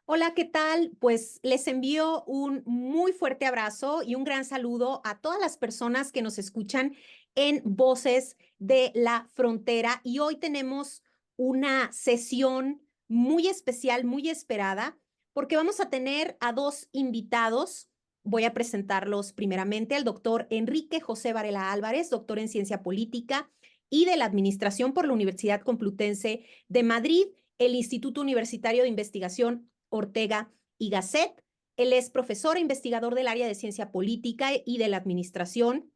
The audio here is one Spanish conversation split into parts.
Hola, ¿qué tal? Pues les envío un muy fuerte abrazo y un gran saludo a todas las personas que nos escuchan en Voces de la Frontera. Y hoy tenemos una sesión muy especial, muy esperada, porque vamos a tener a dos invitados. Voy a presentarlos primeramente al doctor Enrique José Varela Álvarez, doctor en Ciencia Política y de la Administración por la Universidad Complutense de Madrid, el Instituto Universitario de Investigación Ortega y Gasset. Él es profesor e investigador del área de ciencia política y de la administración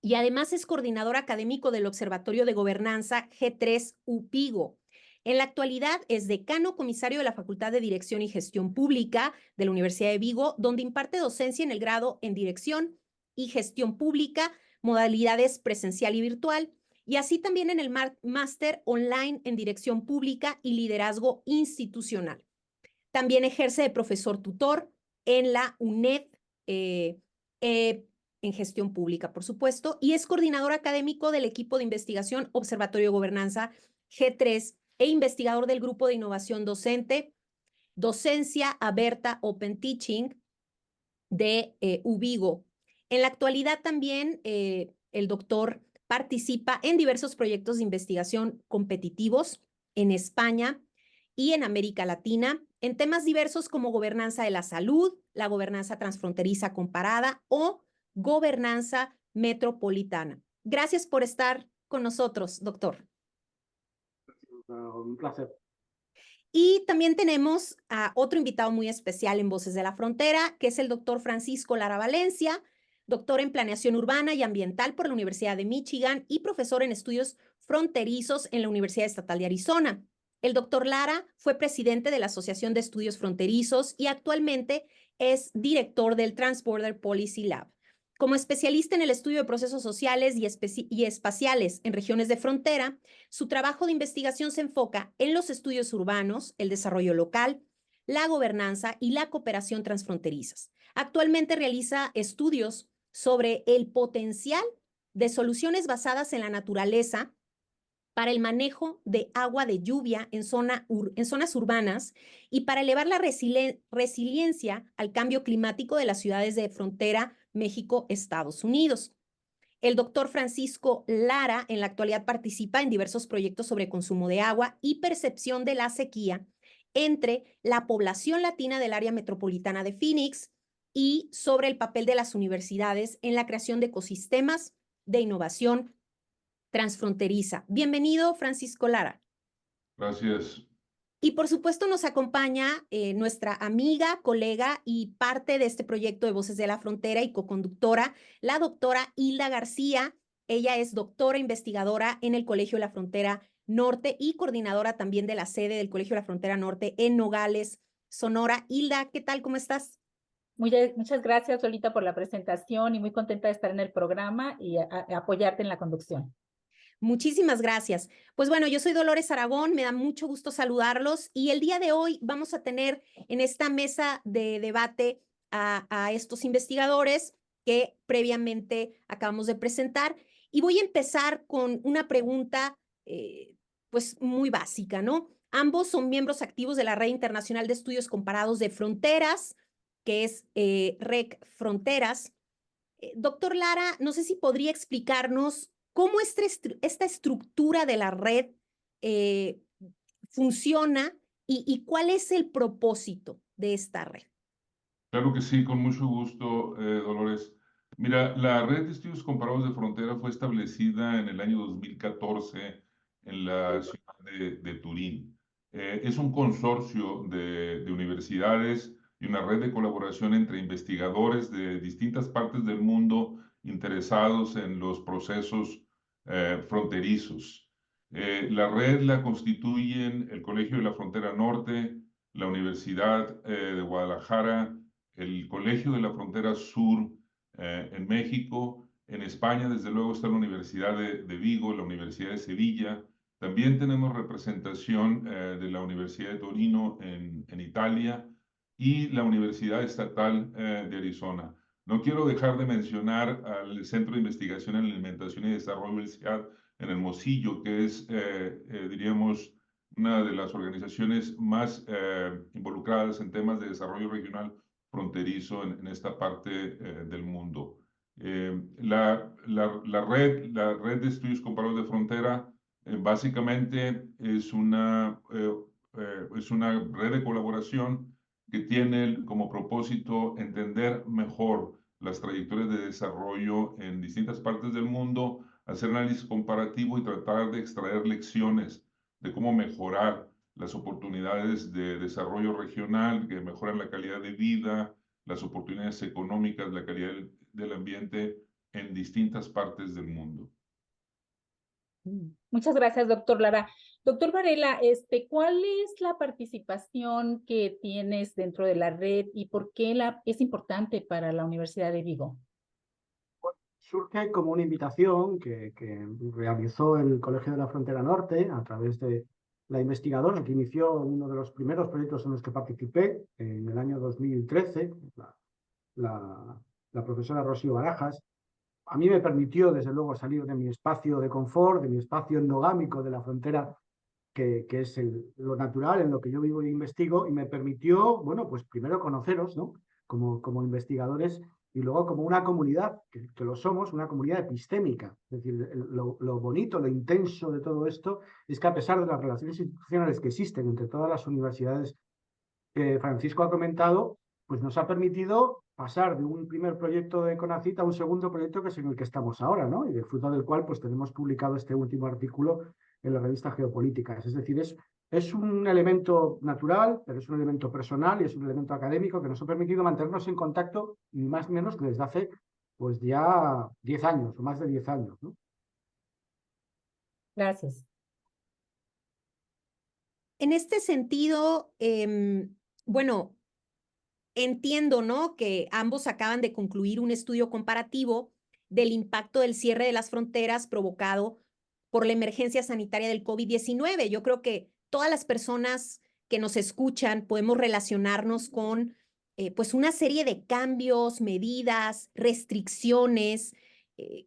y además es coordinador académico del Observatorio de Gobernanza G3 UPIGO. En la actualidad es decano comisario de la Facultad de Dirección y Gestión Pública de la Universidad de Vigo, donde imparte docencia en el grado en Dirección y Gestión Pública, modalidades presencial y virtual, y así también en el máster online en Dirección Pública y Liderazgo Institucional. También ejerce de profesor tutor en la UNED, eh, eh, en gestión pública, por supuesto, y es coordinador académico del equipo de investigación Observatorio de Gobernanza G3 e investigador del grupo de innovación docente, Docencia Aberta Open Teaching de UBIGO. En la actualidad también el doctor participa en diversos proyectos de investigación competitivos en España y en América Latina, en temas diversos como gobernanza de la salud, la gobernanza transfronteriza comparada o gobernanza metropolitana. Gracias por estar con nosotros, doctor. Un placer. Y también tenemos a otro invitado muy especial en Voces de la Frontera, que es el doctor Francisco Lara Valencia, doctor en Planeación Urbana y Ambiental por la Universidad de Michigan y profesor en Estudios Fronterizos en la Universidad Estatal de Arizona. El doctor Lara fue presidente de la Asociación de Estudios Fronterizos y actualmente es director del Transborder Policy Lab. Como especialista en el estudio de procesos sociales y espaciales en regiones de frontera, su trabajo de investigación se enfoca en los estudios urbanos, el desarrollo local, la gobernanza y la cooperación transfronterizas. Actualmente realiza estudios sobre el potencial de soluciones basadas en la naturaleza para el manejo de agua de lluvia en zonas urbanas y para elevar la resiliencia al cambio climático de las ciudades de frontera México-Estados Unidos. El doctor Francisco Lara en la actualidad participa en diversos proyectos sobre consumo de agua y percepción de la sequía entre la población latina del área metropolitana de Phoenix y sobre el papel de las universidades en la creación de ecosistemas de innovación transfronteriza. Bienvenido, Francisco Lara. Gracias. Y por supuesto nos acompaña nuestra amiga, colega y parte de este proyecto de Voces de la Frontera y coconductora, la doctora Hilda García. Ella es doctora investigadora en el Colegio de la Frontera Norte y coordinadora también de la sede del Colegio de la Frontera Norte en Nogales, Sonora. Hilda, ¿qué tal? ¿Cómo estás? Muchas gracias, Solita, por la presentación y muy contenta de estar en el programa y apoyarte en la conducción. Muchísimas gracias. Pues bueno, yo soy Dolores Aragón, me da mucho gusto saludarlos y el día de hoy vamos a tener en esta mesa de debate a estos investigadores que previamente acabamos de presentar y voy a empezar con una pregunta pues muy básica, ¿no? Ambos son miembros activos de la Red Internacional de Estudios Comparados de Fronteras, que es REC Fronteras. Doctor Lara, no sé si podría explicarnos cómo esta estructura de la red eh, funciona y cuál es el propósito de esta red. Claro que sí, con mucho gusto, Dolores. Mira, la Red de Estudios Comparados de Frontera fue establecida en el año 2014 en la ciudad de Turín. Es un consorcio de universidades y una red de colaboración entre investigadores de distintas partes del mundo interesados en los procesos fronterizos. La red la constituyen el Colegio de la Frontera Norte, la Universidad de Guadalajara, el Colegio de la Frontera Sur en México. En España, desde luego, está la Universidad de Vigo, la Universidad de Sevilla. También tenemos representación de la Universidad de Torino en Italia y la Universidad Estatal de Arizona. No quiero dejar de mencionar al Centro de Investigación en Alimentación y Desarrollo del CIAD en Hermosillo, que es, diríamos, una de las organizaciones más involucradas involucradas en temas de desarrollo regional fronterizo en esta parte del mundo. La red de estudios comparados de frontera básicamente es una red de colaboración que tiene como propósito entender mejor las trayectorias de desarrollo en distintas partes del mundo, hacer análisis comparativo y tratar de extraer lecciones de cómo mejorar las oportunidades de desarrollo regional, que mejoran la calidad de vida, las oportunidades económicas, la calidad del ambiente en distintas partes del mundo. Muchas gracias, doctor Lara. Doctor Varela, ¿cuál es la participación que tienes dentro de la red y por qué es importante para la Universidad de Vigo? Surge como una invitación que realizó el Colegio de la Frontera Norte a través de la investigadora que inició uno de los primeros proyectos en los que participé en el año 2013, la profesora Rocío Barajas. A mí me permitió, desde luego, salir de mi espacio de confort, de mi espacio endogámico de la frontera, que es lo natural en lo que yo vivo e investigo, y me permitió, bueno, pues primero conoceros, ¿no? Como investigadores, y luego como una comunidad, que lo somos, una comunidad epistémica. Es decir, lo bonito, lo intenso de todo esto es que a pesar de las relaciones institucionales que existen entre todas las universidades que Francisco ha comentado, pues nos ha permitido pasar de un primer proyecto de CONACYT a un segundo proyecto que es en el que estamos ahora, ¿no? Y de fruto del cual pues tenemos publicado este último artículo en la revista Geopolíticas. Es decir, es un elemento natural, pero es un elemento personal y es un elemento académico que nos ha permitido mantenernos en contacto, ni más ni menos que desde hace pues ya 10 años o más de 10 años, ¿no? Gracias. En este sentido, bueno, entiendo, ¿no?, que ambos acaban de concluir un estudio comparativo del impacto del cierre de las fronteras provocado por la emergencia sanitaria del COVID-19. Yo creo que todas las personas que nos escuchan podemos relacionarnos con pues una serie de cambios, medidas, restricciones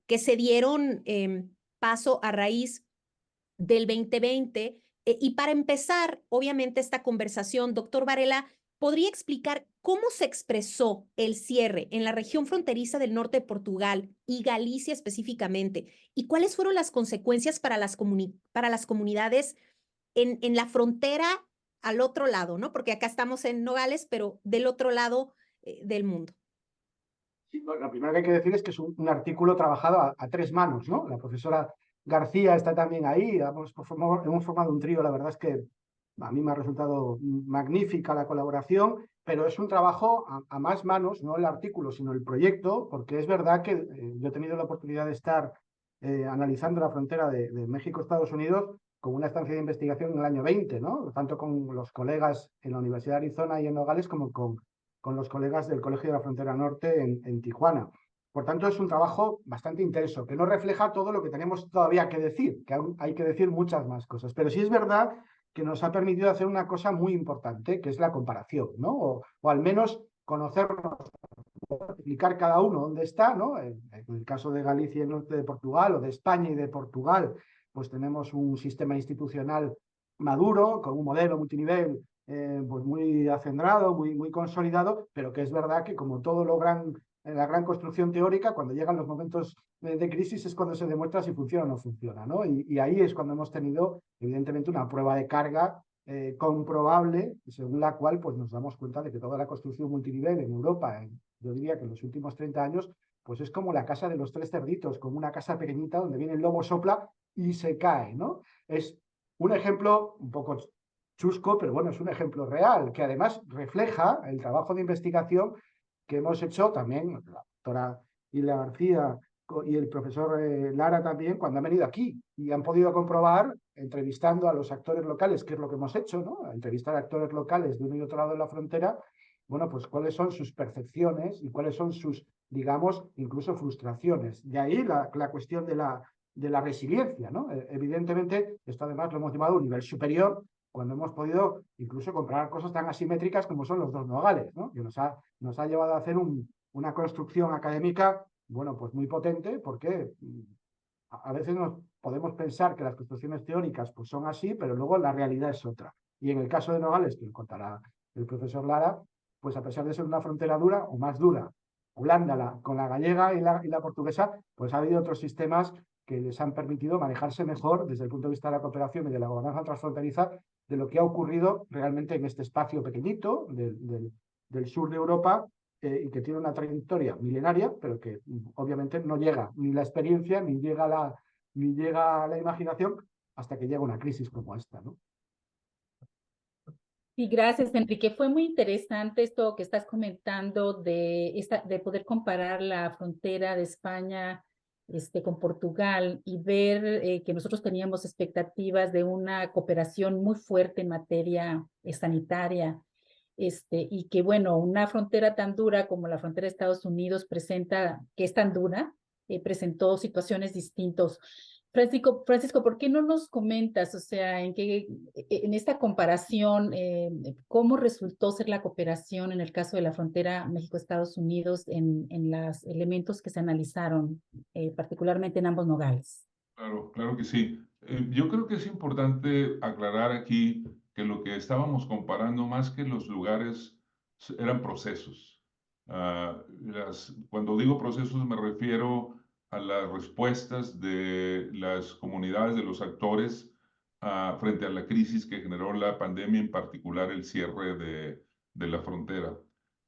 que se dieron paso a raíz del 2020. Y para empezar, obviamente, esta conversación, doctor Varela, ¿podría explicar cómo se expresó el cierre en la región fronteriza del norte de Portugal y Galicia específicamente? ¿Y cuáles fueron las consecuencias para las comunidades en la frontera al otro lado, ¿no? Porque acá estamos en Nogales, pero del otro lado del mundo. Sí, bueno, lo primero que hay que decir es que es un artículo trabajado a tres manos, ¿no? La profesora García está también ahí, hemos formado un trío, la verdad es que a mí me ha resultado magnífica la colaboración, pero es un trabajo a más manos, no el artículo, sino el proyecto, porque es verdad que yo he tenido la oportunidad de estar analizando la frontera de México-Estados Unidos con una estancia de investigación en el año 20, ¿no? Tanto con los colegas en la Universidad de Arizona y en Nogales como con los colegas del Colegio de la Frontera Norte en Tijuana. Por tanto, es un trabajo bastante intenso, que no refleja todo lo que tenemos todavía que decir, que aún hay que decir muchas más cosas. Pero sí es verdad que nos ha permitido hacer una cosa muy importante, que es la comparación, ¿no? O al menos conocernos, explicar cada uno dónde está, ¿no? En el caso de Galicia y el norte de Portugal, o de España y de Portugal, pues tenemos un sistema institucional maduro, con un modelo multinivel pues muy acendrado, muy consolidado, pero que es verdad que como todo la gran construcción teórica, cuando llegan los momentos de crisis es cuando se demuestra si funciona o no funciona, ¿no? Y ahí es cuando hemos tenido, evidentemente, una prueba de carga comprobable, según la cual pues, nos damos cuenta de que toda la construcción multinivel en Europa, yo diría que en los últimos 30 años, pues es como la casa de los tres cerditos, como una casa pequeñita donde viene el lobo, sopla y se cae, ¿no? Es un ejemplo un poco chusco, pero bueno, es un ejemplo real, que además refleja el trabajo de investigación que hemos hecho también, la doctora Hilda García y el profesor Lara también, cuando han venido aquí y han podido comprobar, entrevistando a los actores locales, que es lo que hemos hecho, ¿no? Entrevistar a actores locales de uno y otro lado de la frontera, bueno, pues cuáles son sus percepciones y cuáles son sus, digamos, incluso frustraciones. De ahí la cuestión de la resiliencia, ¿no? Evidentemente, esto además lo hemos llevado a un nivel superior cuando hemos podido incluso comparar cosas tan asimétricas como son los dos Nogales, ¿no? Que nos ha llevado a hacer una construcción académica, bueno, pues muy potente, porque a veces nos podemos pensar que las construcciones teóricas pues son así, pero luego la realidad es otra. Y en el caso de Nogales, que contará el profesor Lara, pues a pesar de ser una frontera dura o más dura, Holanda con la gallega y la portuguesa, pues ha habido otros sistemas que les han permitido manejarse mejor desde el punto de vista de la cooperación y de la gobernanza transfronteriza de lo que ha ocurrido realmente en este espacio pequeñito del sur de Europa y que tiene una trayectoria milenaria, pero que obviamente no llega ni la experiencia ni llega la imaginación hasta que llega una crisis como esta, ¿no? Y gracias, Enrique. Fue muy interesante esto que estás comentando de poder comparar la frontera de España con Portugal y ver que nosotros teníamos expectativas de una cooperación muy fuerte en materia sanitaria. Y que, bueno, una frontera tan dura como la frontera de Estados Unidos que es tan dura, presentó situaciones distintas. Francisco, ¿por qué no nos comentas, o sea, en esta comparación, cómo resultó ser la cooperación en el caso de la frontera México-Estados Unidos en los elementos que se analizaron, particularmente en ambos nogales? Claro que sí. Yo creo que es importante aclarar aquí que lo que estábamos comparando más que los lugares eran procesos. Cuando digo procesos me refiero a las respuestas de las comunidades, de los actores, frente a la crisis que generó la pandemia, en particular el cierre de la frontera.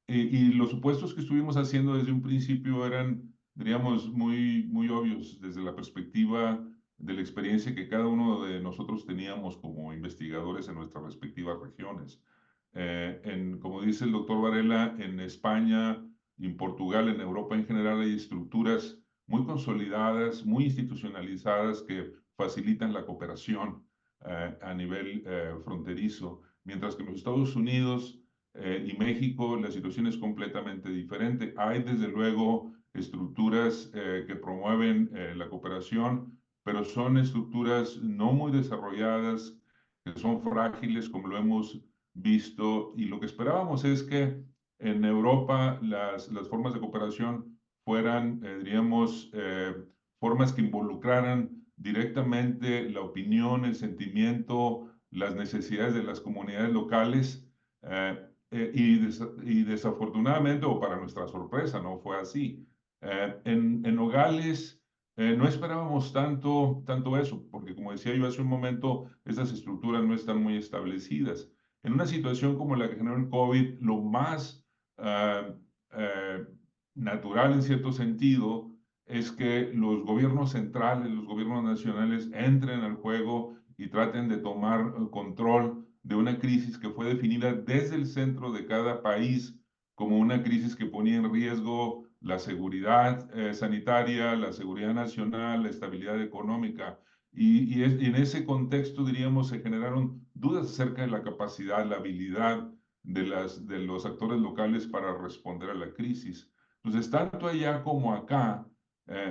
Y los supuestos que estuvimos haciendo desde un principio eran, diríamos, muy obvios desde la perspectiva de la experiencia que cada uno de nosotros teníamos como investigadores en nuestras respectivas regiones. Como dice el doctor Varela, en España y en Portugal, en Europa en general, hay estructuras muy consolidadas, muy institucionalizadas que facilitan la cooperación a nivel fronterizo, mientras que en los Estados Unidos y México la situación es completamente diferente. Hay desde luego estructuras que promueven la cooperación, pero son estructuras no muy desarrolladas, que son frágiles, como lo hemos visto, y lo que esperábamos es que en Europa las formas de cooperación fueran, diríamos, formas que involucraran directamente la opinión, el sentimiento, las necesidades de las comunidades locales, y desafortunadamente, o para nuestra sorpresa, no fue así. En Nogales no esperábamos tanto eso, porque como decía yo hace un momento, estas estructuras no están muy establecidas. En una situación como la que generó el COVID, lo más natural en cierto sentido es que los gobiernos centrales, los gobiernos nacionales entren al juego y traten de tomar control de una crisis que fue definida desde el centro de cada país como una crisis que ponía en riesgo la seguridad sanitaria, la seguridad nacional, la estabilidad económica. Y en ese contexto, diríamos, se generaron dudas acerca de la capacidad, la habilidad de los actores locales para responder a la crisis. Entonces, tanto allá como acá,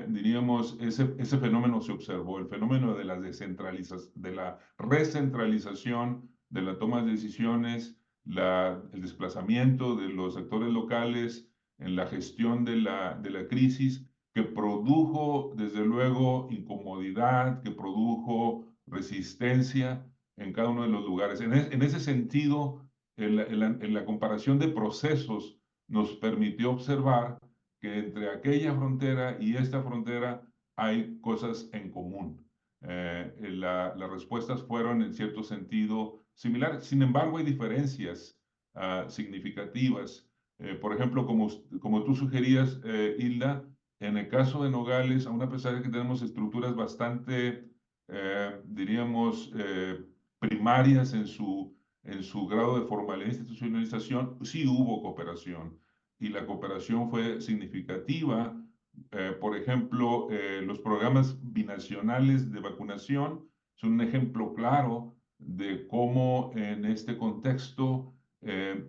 diríamos, ese fenómeno se observó, el fenómeno de la recentralización de la toma de decisiones, el desplazamiento de los actores locales en la gestión de la crisis, que produjo, desde luego, incomodidad, que produjo resistencia en cada uno de los lugares. En ese sentido, en la comparación de procesos, nos permitió observar que entre aquella frontera y esta frontera hay cosas en común. Las respuestas fueron en cierto sentido similares. Sin embargo, hay diferencias significativas. Por ejemplo, como tú sugerías, Hilda, en el caso de Nogales, aún a pesar de que tenemos estructuras bastante, diríamos, primarias en su grado de formalidad e institucionalización, sí hubo cooperación. Y la cooperación fue significativa. Por ejemplo, los programas binacionales de vacunación son un ejemplo claro de cómo en este contexto,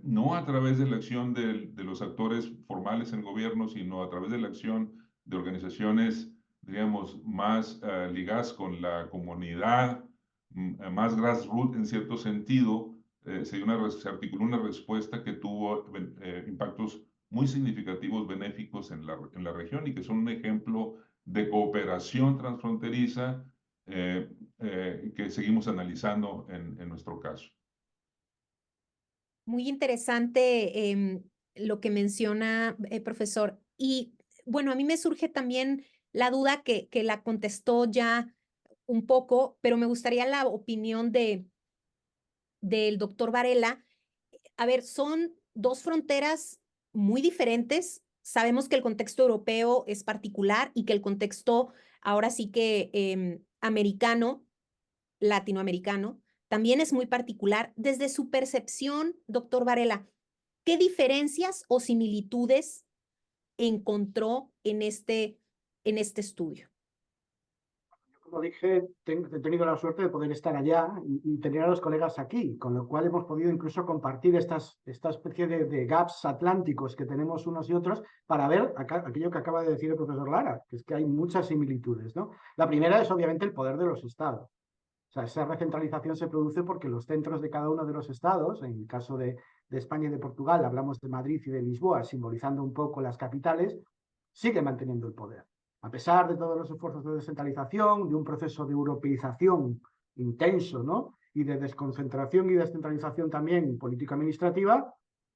no a través de la acción de los actores formales en gobierno, sino a través de la acción de organizaciones, digamos, más ligadas con la comunidad, más grassroots en cierto sentido, se articuló una respuesta que tuvo impactos muy significativos, benéficos en la región y que son un ejemplo de cooperación transfronteriza que seguimos analizando en nuestro caso. Muy interesante lo que menciona, profesor. Y bueno, a mí me surge también la duda que la contestó ya un poco, pero me gustaría la opinión del doctor Varela. A ver, son dos fronteras muy diferentes. Sabemos que el contexto europeo es particular y que el contexto ahora sí que americano, latinoamericano, también es muy particular. Desde su percepción, doctor Varela, ¿qué diferencias o similitudes encontró en este estudio? Como dije, he tenido la suerte de poder estar allá y tener a los colegas aquí, con lo cual hemos podido incluso compartir esta especie de gaps atlánticos que tenemos unos y otros para ver aquello que acaba de decir el profesor Lara, que es que hay muchas similitudes, ¿no? La primera es obviamente el poder de los estados. O sea, esa recentralización se produce porque los centros de cada uno de los estados, en el caso de España y de Portugal, hablamos de Madrid y de Lisboa, simbolizando un poco las capitales, siguen manteniendo el poder. A pesar de todos los esfuerzos de descentralización, de un proceso de europeización intenso, ¿no? Y de desconcentración y descentralización también político-administrativa,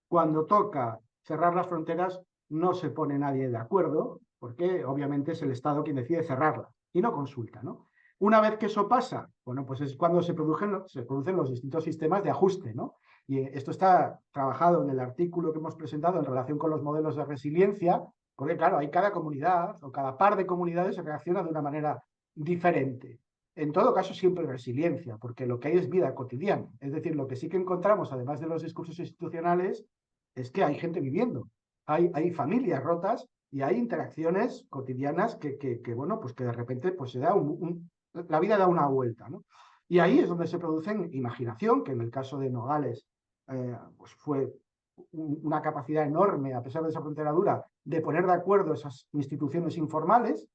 cuando toca cerrar las fronteras no se pone nadie de acuerdo, porque obviamente es el Estado quien decide cerrarlas y no consulta, ¿no? Una vez que eso pasa, bueno, pues es cuando se producen los distintos sistemas de ajuste, ¿no? Y esto está trabajado en el artículo que hemos presentado en relación con los modelos de resiliencia, porque claro, hay cada comunidad o cada par de comunidades se reacciona de una manera diferente. En todo caso, siempre resiliencia, porque lo que hay es vida cotidiana. Es decir, lo que sí que encontramos, además de los discursos institucionales, es que hay gente viviendo, hay familias rotas y hay interacciones cotidianas que bueno, pues que de repente pues se da la vida da una vuelta, ¿no? Y ahí es donde se producen imaginación, que en el caso de Nogales pues fue una capacidad enorme, a pesar de esa frontera dura, de poner de acuerdo esas instituciones informales.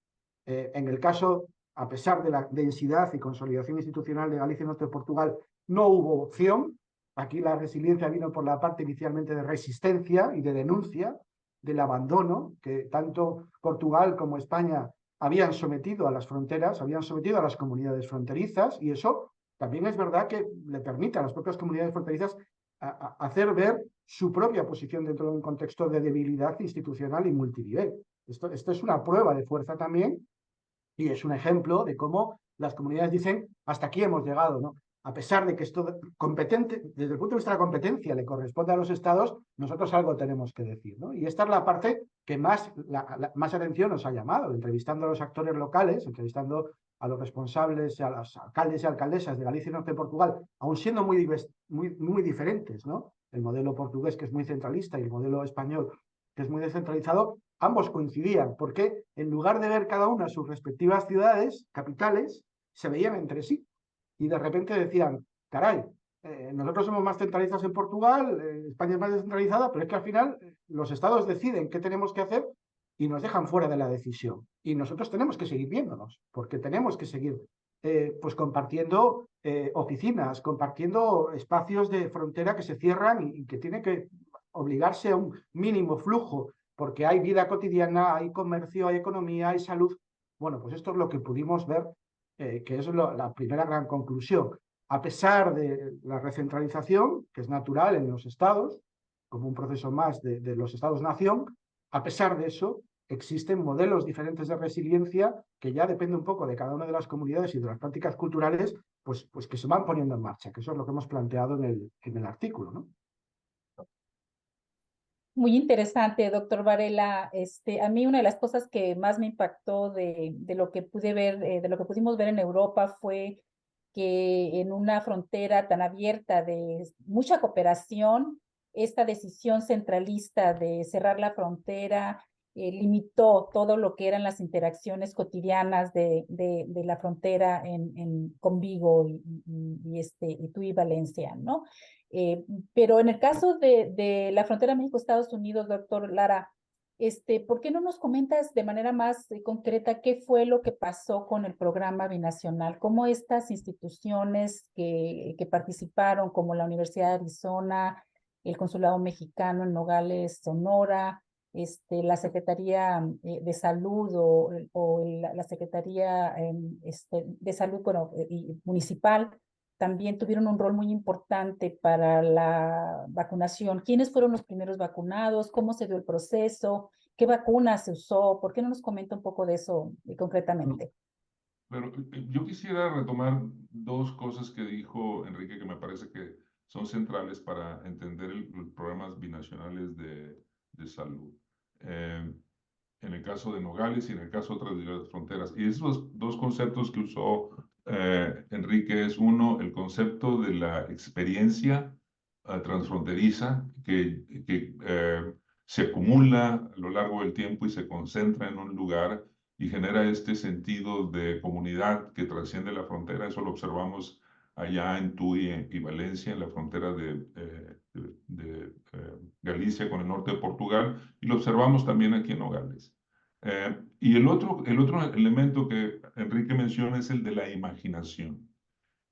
En el caso, a pesar de la densidad y consolidación institucional de Galicia y Norte de Portugal, no hubo opción. Aquí la resiliencia vino por la parte inicialmente de resistencia y de denuncia del abandono que tanto Portugal como España habían sometido a las fronteras, habían sometido a las comunidades fronterizas, y eso también es verdad que le permite a las propias comunidades fronterizas hacer ver su propia posición dentro de un contexto de debilidad institucional y multinivel. Esto es una prueba de fuerza también y es un ejemplo de cómo las comunidades dicen, hasta aquí hemos llegado, ¿no? A pesar de que esto competente, desde el punto de vista de la competencia le corresponde a los estados, nosotros algo tenemos que decir, ¿no? Y esta es la parte que más atención nos ha llamado, entrevistando a los actores locales, entrevistando a los responsables, a los alcaldes y alcaldesas de Galicia y Norte de Portugal, aun siendo muy diferentes, ¿no? El modelo portugués, que es muy centralista, y el modelo español, que es muy descentralizado, ambos coincidían, porque en lugar de ver cada una sus respectivas ciudades, capitales, se veían entre sí. Y de repente decían, caray, nosotros somos más centralizados en Portugal, España es más descentralizada, pero es que al final los estados deciden qué tenemos que hacer y nos dejan fuera de la decisión. Y nosotros tenemos que seguir viéndonos, porque tenemos que seguir pues compartiendo oficinas, compartiendo espacios de frontera que se cierran y que tiene que obligarse a un mínimo flujo, porque hay vida cotidiana, hay comercio, hay economía, hay salud. Bueno, pues esto es lo que pudimos ver, que es la primera gran conclusión. A pesar de la recentralización, que es natural en los estados, como un proceso más de los estados-nación, a pesar de eso, existen modelos diferentes de resiliencia que ya depende un poco de cada una de las comunidades y de las prácticas culturales, pues que se van poniendo en marcha, que eso es lo que hemos planteado en el artículo, ¿no? Muy interesante, doctor Varela. A mí una de las cosas que más me impactó de lo que pude ver, de lo que pudimos ver en Europa fue que en una frontera tan abierta de mucha cooperación, esta decisión centralista de cerrar la frontera limitó todo lo que eran las interacciones cotidianas de la frontera con Vigo y Tui y Valencia, ¿no? Pero en el caso de la frontera México-Estados Unidos, doctor Lara, ¿por qué no nos comentas de manera más concreta qué fue lo que pasó con el programa binacional? ¿Cómo estas instituciones que participaron, como la Universidad de Arizona, el Consulado Mexicano en Nogales, Sonora, la Secretaría de Salud o la Secretaría de Salud, bueno, municipal, también tuvieron un rol muy importante para la vacunación. ¿Quiénes fueron los primeros vacunados? ¿Cómo se dio el proceso? ¿Qué vacuna se usó? ¿Por qué no nos comenta un poco de eso concretamente? Pero yo quisiera retomar dos cosas que dijo Enrique que me parece que son centrales para entender los programas binacionales de salud. En el caso de Nogales y en el caso de otras fronteras. Y esos dos conceptos que usó Enrique es uno, el concepto de la experiencia transfronteriza que se acumula a lo largo del tiempo y se concentra en un lugar y genera este sentido de comunidad que trasciende la frontera. Eso lo observamos allá en Tui y Valencia, en la frontera de Galicia con el norte de Portugal, y lo observamos también aquí en Nogales. Y el otro elemento que Enrique menciona es el de la imaginación.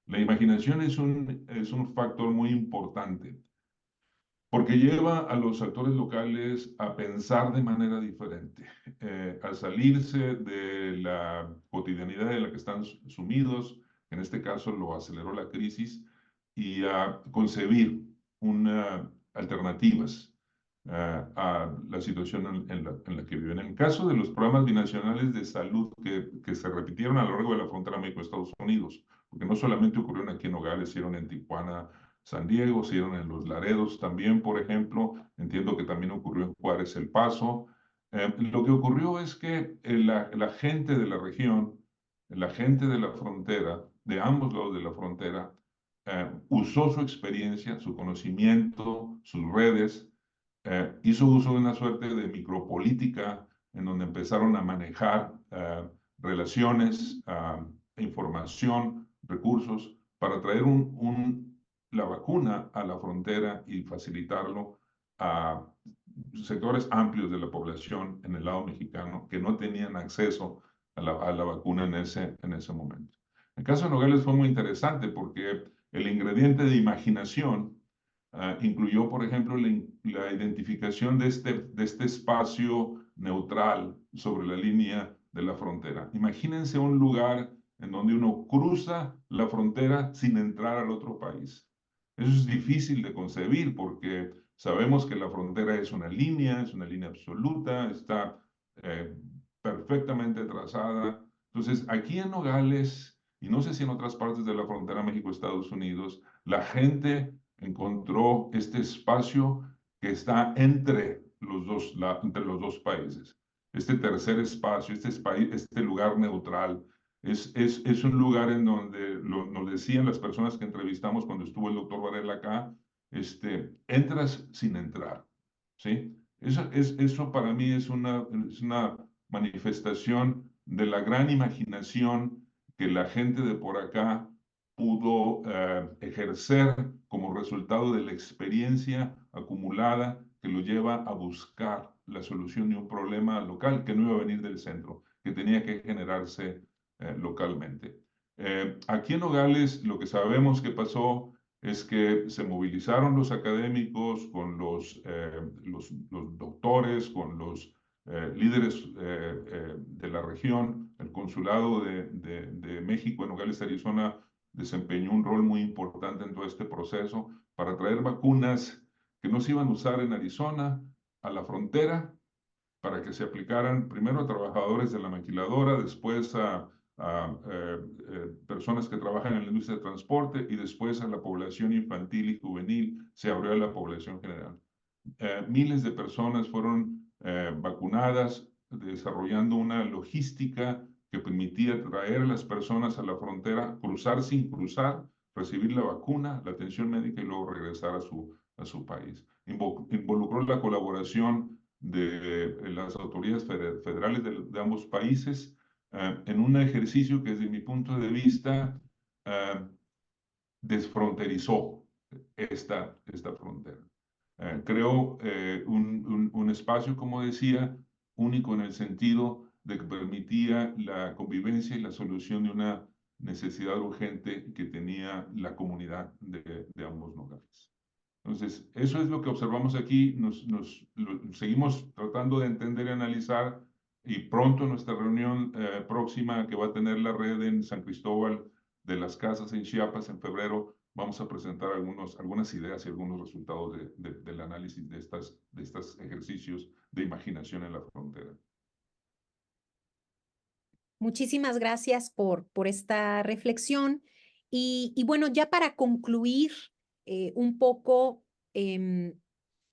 La imaginación es un factor muy importante porque lleva a los actores locales a pensar de manera diferente, a salirse de la cotidianidad en la que están sumidos, en este caso lo aceleró la crisis, y a concebir alternativas a la situación en la que viven. En el caso de los programas binacionales de salud que se repitieron a lo largo de la frontera México-Estados Unidos, porque no solamente ocurrieron aquí en Nogales, hicieron en Tijuana, San Diego, se dieron en Los Laredos también, por ejemplo. Entiendo que también ocurrió en Juárez, El Paso. Lo que ocurrió es que la gente de la región, la gente de la frontera, de ambos lados de la frontera, usó su experiencia, su conocimiento, sus redes, hizo uso de una suerte de micropolítica en donde empezaron a manejar relaciones, información, recursos, para traer la vacuna a la frontera y facilitarlo a sectores amplios de la población en el lado mexicano que no tenían acceso a la vacuna en ese momento. El caso de Nogales fue muy interesante porque el ingrediente de imaginación incluyó, por ejemplo, la identificación de este espacio neutral sobre la línea de la frontera. Imagínense un lugar en donde uno cruza la frontera sin entrar al otro país. Eso es difícil de concebir porque sabemos que la frontera es una línea absoluta, está perfectamente trazada. Entonces, aquí en Nogales, y no sé si en otras partes de la frontera México-Estados Unidos, la gente encontró este espacio que está entre los dos países. Este tercer espacio, este lugar neutral, es un lugar en donde nos decían las personas que entrevistamos cuando estuvo el doctor Varela acá, entras sin entrar, ¿sí? Eso para mí es una manifestación de la gran imaginación que la gente de por acá pudo ejercer como resultado de la experiencia acumulada que lo lleva a buscar la solución de un problema local que no iba a venir del centro, que tenía que generarse localmente. Aquí en Nogales lo que sabemos que pasó es que se movilizaron los académicos con los doctores, con los líderes de la región. El consulado de México en Nogales, Arizona, desempeñó un rol muy importante en todo este proceso para traer vacunas que no se iban a usar en Arizona a la frontera para que se aplicaran primero a trabajadores de la maquiladora, después a personas que trabajan en la industria de transporte y después a la población infantil y juvenil, se abrió a la población general. Miles de personas fueron vacunadas, desarrollando una logística que permitía traer a las personas a la frontera, cruzar sin cruzar, recibir la vacuna, la atención médica y luego regresar a su país. Involucró la colaboración de las autoridades federales de ambos países en un ejercicio que desde mi punto de vista desfronterizó esta frontera. Creó un espacio, como decía, único en el sentido de que permitía la convivencia y la solución de una necesidad urgente que tenía la comunidad de ambos lugares. Entonces, eso es lo que observamos aquí, seguimos tratando de entender y analizar, y pronto nuestra reunión próxima que va a tener la red en San Cristóbal de las casas en Chiapas en febrero. Vamos a presentar algunas ideas y algunos resultados del análisis de estos ejercicios de imaginación en la frontera. Muchísimas gracias por esta reflexión. Y bueno, ya para concluir un poco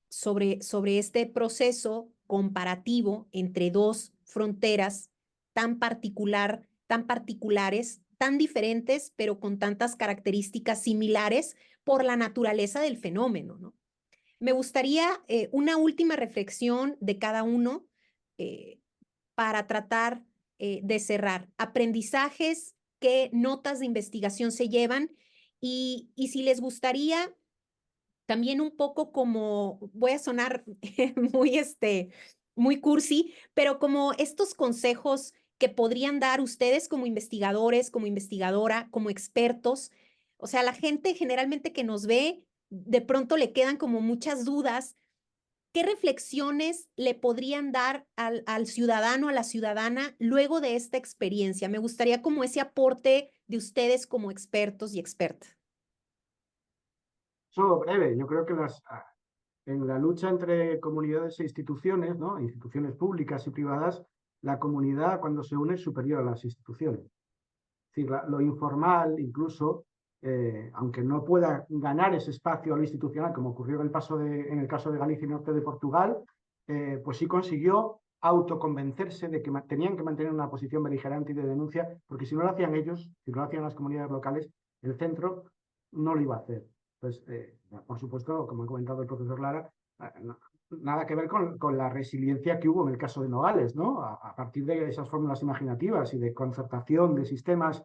sobre este proceso comparativo entre dos fronteras tan particulares, tan diferentes, pero con tantas características similares por la naturaleza del fenómeno, ¿no? Me gustaría una última reflexión de cada uno para tratar de cerrar. Aprendizajes, qué notas de investigación se llevan y si les gustaría también un poco como, voy a sonar muy cursi, pero como estos consejos que podrían dar ustedes como investigadores, como investigadora, como expertos. O sea, la gente generalmente que nos ve, de pronto le quedan como muchas dudas. ¿Qué reflexiones le podrían dar al ciudadano, a la ciudadana, luego de esta experiencia? Me gustaría como ese aporte de ustedes como expertos y expertas. Solo breve, yo creo que en la lucha entre comunidades e instituciones, ¿no? Instituciones públicas y privadas, la comunidad cuando se une es superior a las instituciones. Es decir, lo informal incluso, aunque no pueda ganar ese espacio a lo institucional, como ocurrió en el caso de Galicia y Norte de Portugal, pues sí consiguió autoconvencerse de que tenían que mantener una posición beligerante y de denuncia, porque si no lo hacían ellos, si no lo hacían las comunidades locales, el centro no lo iba a hacer. Pues, por supuesto, como ha comentado el profesor Lara, nada que ver con la resiliencia que hubo en el caso de Nogales, ¿no? A partir de esas fórmulas imaginativas y de concertación de sistemas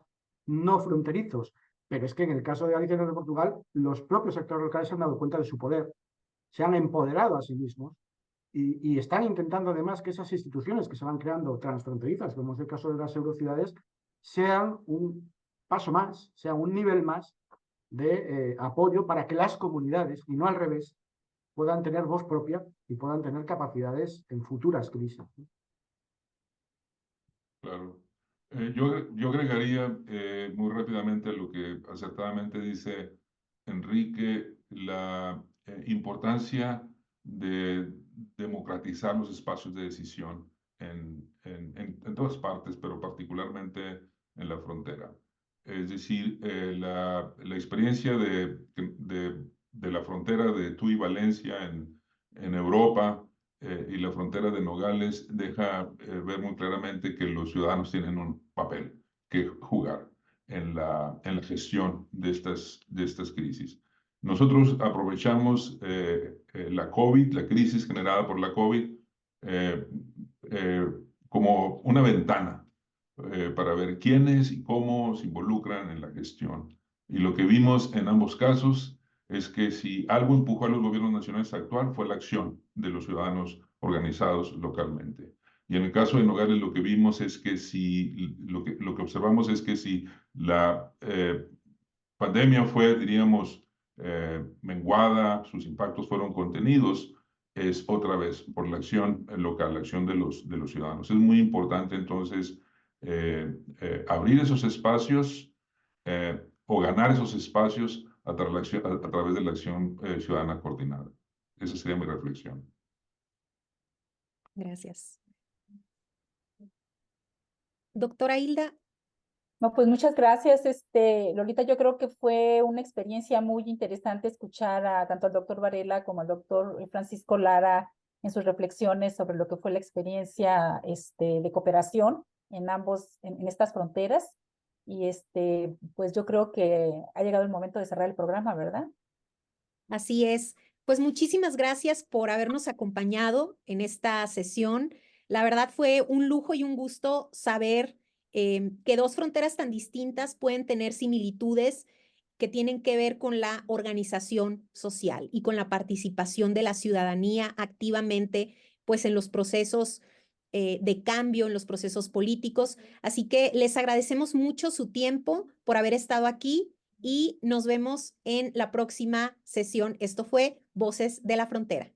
no fronterizos. Pero es que en el caso de Galicia y de Portugal, los propios actores locales se han dado cuenta de su poder, se han empoderado a sí mismos y están intentando además que esas instituciones que se van creando transfronterizas, como es el caso de las eurociudades, sean un paso más, sean un nivel más de apoyo para que las comunidades, y no al revés, puedan tener voz propia y puedan tener capacidades en futuras crisis. Claro. Yo agregaría muy rápidamente a lo que acertadamente dice Enrique, la importancia de democratizar los espacios de decisión en todas partes, pero particularmente en la frontera. Es decir, la experiencia de la frontera de Tuy y Valencia en Europa y la frontera de Nogales deja ver muy claramente que los ciudadanos tienen un papel que jugar en la gestión de estas crisis. Nosotros aprovechamos la COVID, la crisis generada por la COVID, como una ventana para ver quiénes y cómo se involucran en la gestión. Y lo que vimos en ambos casos es que si algo empujó a los gobiernos nacionales a actuar fue la acción de los ciudadanos organizados localmente. Y en el caso de Nogales lo que vimos es que lo que observamos es que si la pandemia fue, diríamos, menguada, sus impactos fueron contenidos, es otra vez por la acción local, la acción de los ciudadanos. Es muy importante entonces abrir esos espacios o ganar esos espacios a través de la acción ciudadana coordinada. Esa sería mi reflexión. Gracias. Doctora Hilda. No, pues muchas gracias, Lolita. Yo creo que fue una experiencia muy interesante escuchar a tanto al doctor Varela como al doctor Francisco Lara en sus reflexiones sobre lo que fue la experiencia de cooperación en en estas fronteras. Y pues yo creo que ha llegado el momento de cerrar el programa, ¿verdad? Así es. Pues muchísimas gracias por habernos acompañado en esta sesión. La verdad fue un lujo y un gusto saber que dos fronteras tan distintas pueden tener similitudes que tienen que ver con la organización social y con la participación de la ciudadanía activamente, pues en los procesos de cambio, en los procesos políticos. Así que les agradecemos mucho su tiempo por haber estado aquí y nos vemos en la próxima sesión. Esto fue Voces de la Frontera.